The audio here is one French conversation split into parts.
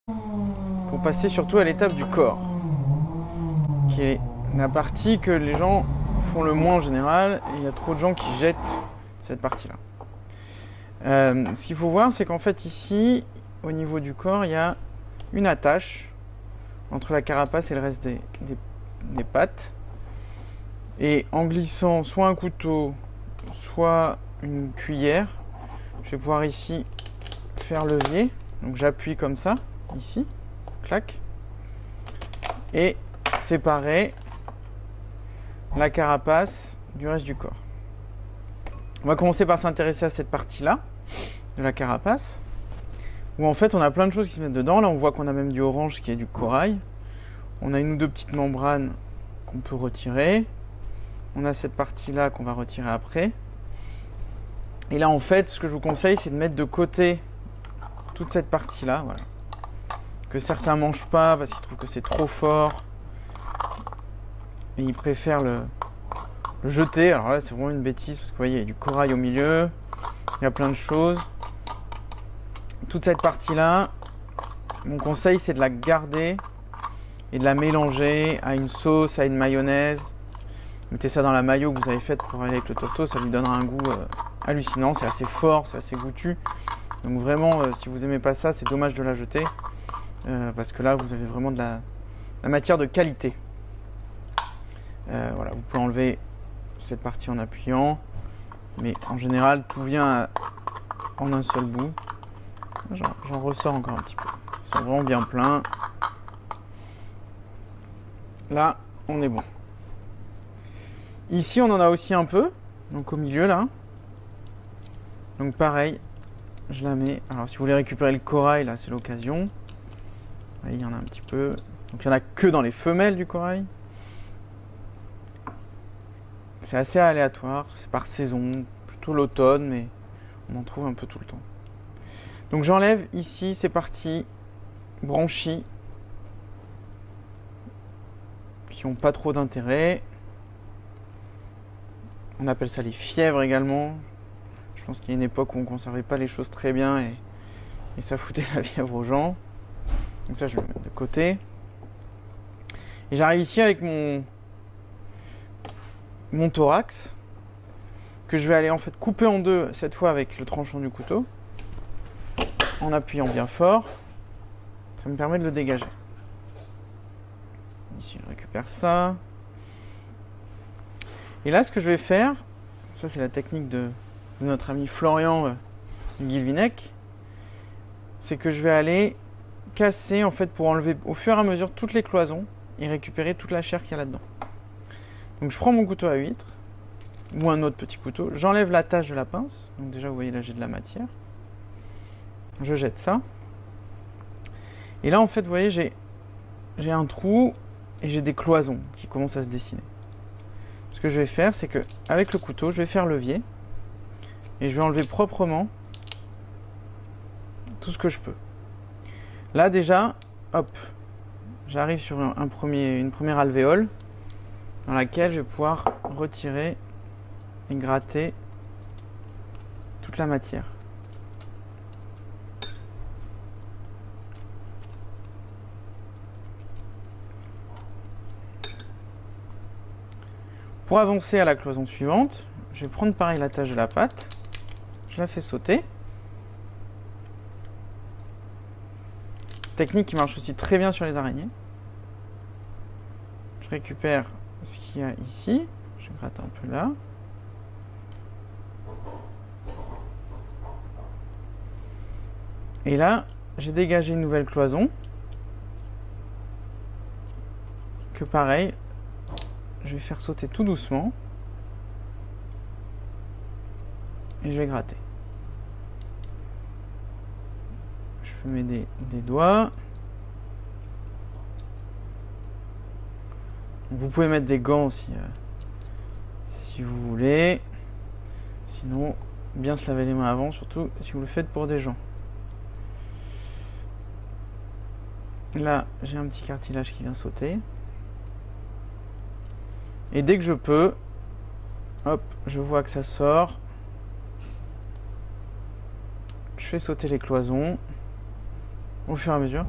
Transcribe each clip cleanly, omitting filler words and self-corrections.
pour passer surtout à l'étape du corps, qui est la partie que les gens font le moins en général, et il y a trop de gens qui jettent cette partie-là. Ce qu'il faut voir, c'est qu'en fait ici, au niveau du corps, il y a une attache entre la carapace et le reste des pattes. Et en glissant soit un couteau, soit une cuillère, je vais pouvoir ici faire levier. Donc j'appuie comme ça, ici, clac, et séparer la carapace du reste du corps. On va commencer par s'intéresser à cette partie-là de la carapace, où en fait on a plein de choses qui se mettent dedans. Là on voit qu'on a même du orange qui est du corail. On a une ou deux petites membranes qu'on peut retirer. On a cette partie-là qu'on va retirer après. Et là en fait ce que je vous conseille, c'est de mettre de côté toute cette partie-là, voilà, que certains mangent pas parce qu'ils trouvent que c'est trop fort et ils préfèrent le jeter. Alors là c'est vraiment une bêtise parce que vous voyez, il y a du corail au milieu, il y a plein de choses. Toute cette partie-là, mon conseil c'est de la garder et de la mélanger à une sauce, à une mayonnaise. Mettez ça dans la mayo que vous avez faite pour aller avec le tourteau, ça lui donnera un goût hallucinant, c'est assez fort, c'est assez goûtu. Donc vraiment, si vous aimez pas ça, c'est dommage de la jeter, parce que là, vous avez vraiment de la matière de qualité. Voilà, vous pouvez enlever cette partie en appuyant, mais en général, tout vient en un seul bout. J'en ressors encore un petit peu. Ils sont vraiment bien pleins. Là, on est bon. Ici, on en a aussi un peu, donc au milieu là. Donc pareil, je la mets. Alors si vous voulez récupérer le corail, là c'est l'occasion. Il y en a un petit peu. Donc il n'y en a que dans les femelles du corail. C'est assez aléatoire, c'est par saison, plutôt l'automne, mais on en trouve un peu tout le temps. Donc j'enlève ici ces parties branchies qui n'ont pas trop d'intérêt. On appelle ça les fièvres également. Je pense qu'il y a une époque où on ne conservait pas les choses très bien et ça foutait la fièvre aux gens. Donc ça, je vais le mettre de côté. Et j'arrive ici avec mon thorax, que je vais aller en fait couper en deux, cette fois avec le tranchant du couteau, en appuyant bien fort. Ça me permet de le dégager. Ici, je récupère ça. Et là, ce que je vais faire, ça c'est la technique de notre ami Florian Guilvinec, c'est que je vais aller casser en fait pour enlever au fur et à mesure toutes les cloisons et récupérer toute la chair qu'il y a là-dedans. Donc je prends mon couteau à huître ou un autre petit couteau, j'enlève la tache de la pince, donc déjà vous voyez là j'ai de la matière, je jette ça, et là en fait vous voyez j'ai un trou et j'ai des cloisons qui commencent à se dessiner. Ce que je vais faire, c'est que avec le couteau je vais faire levier et je vais enlever proprement tout ce que je peux. Là déjà, hop, j'arrive sur une première alvéole dans laquelle je vais pouvoir retirer et gratter toute la matière. Pour avancer à la cloison suivante, je vais prendre pareil la tache de la pâte, je la fais sauter. Technique qui marche aussi très bien sur les araignées. Je récupère ce qu'il y a ici, je gratte un peu là. Et là, j'ai dégagé une nouvelle cloison que pareil, je vais faire sauter tout doucement et je vais gratter. Je peux mettre des doigts. Vous pouvez mettre des gants si vous voulez. Sinon, bien se laver les mains avant, surtout si vous le faites pour des gens. Là, j'ai un petit cartilage qui vient sauter. Et dès que je peux, hop, je vois que ça sort. Je fais sauter les cloisons. au fur et à mesure.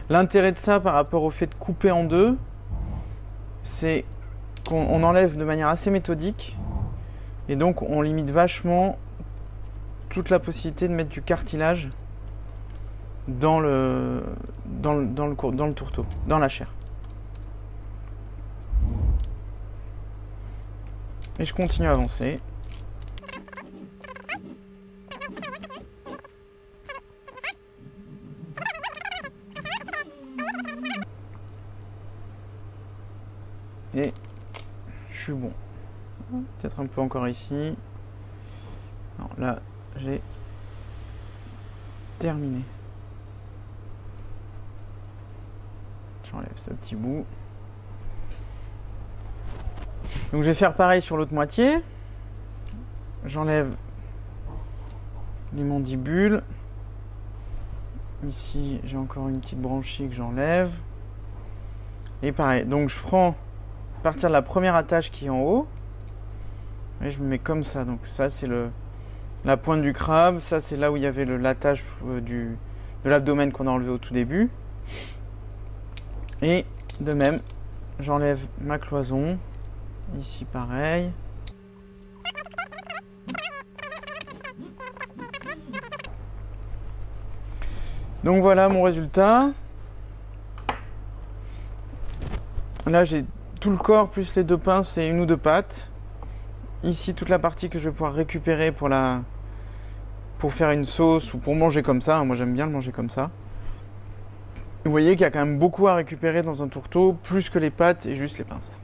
L'intérêt de ça par rapport au fait de couper en deux, c'est qu'on enlève de manière assez méthodique et donc on limite vachement toute la possibilité de mettre du cartilage dans le tourteau, dans la chair. Et je continue à avancer. Et je suis bon. Peut-être un peu encore ici. Non, là, j'ai terminé. J'enlève ce petit bout. Donc je vais faire pareil sur l'autre moitié. J'enlève les mandibules. Ici, j'ai encore une petite branchie que j'enlève. Et pareil, donc je prends à partir de la première attache qui est en haut. Et je me mets comme ça. Donc ça, c'est la pointe du crabe. Ça, c'est là où il y avait l'attache de l'abdomen qu'on a enlevé au tout début. Et de même, j'enlève ma cloison. Ici, pareil. Donc voilà mon résultat. Là, j'ai tout le corps plus les deux pinces et une ou deux pattes. Ici, toute la partie que je vais pouvoir récupérer pour faire une sauce ou pour manger comme ça. Moi, j'aime bien le manger comme ça. Vous voyez qu'il y a quand même beaucoup à récupérer dans un tourteau, plus que les pattes et juste les pinces.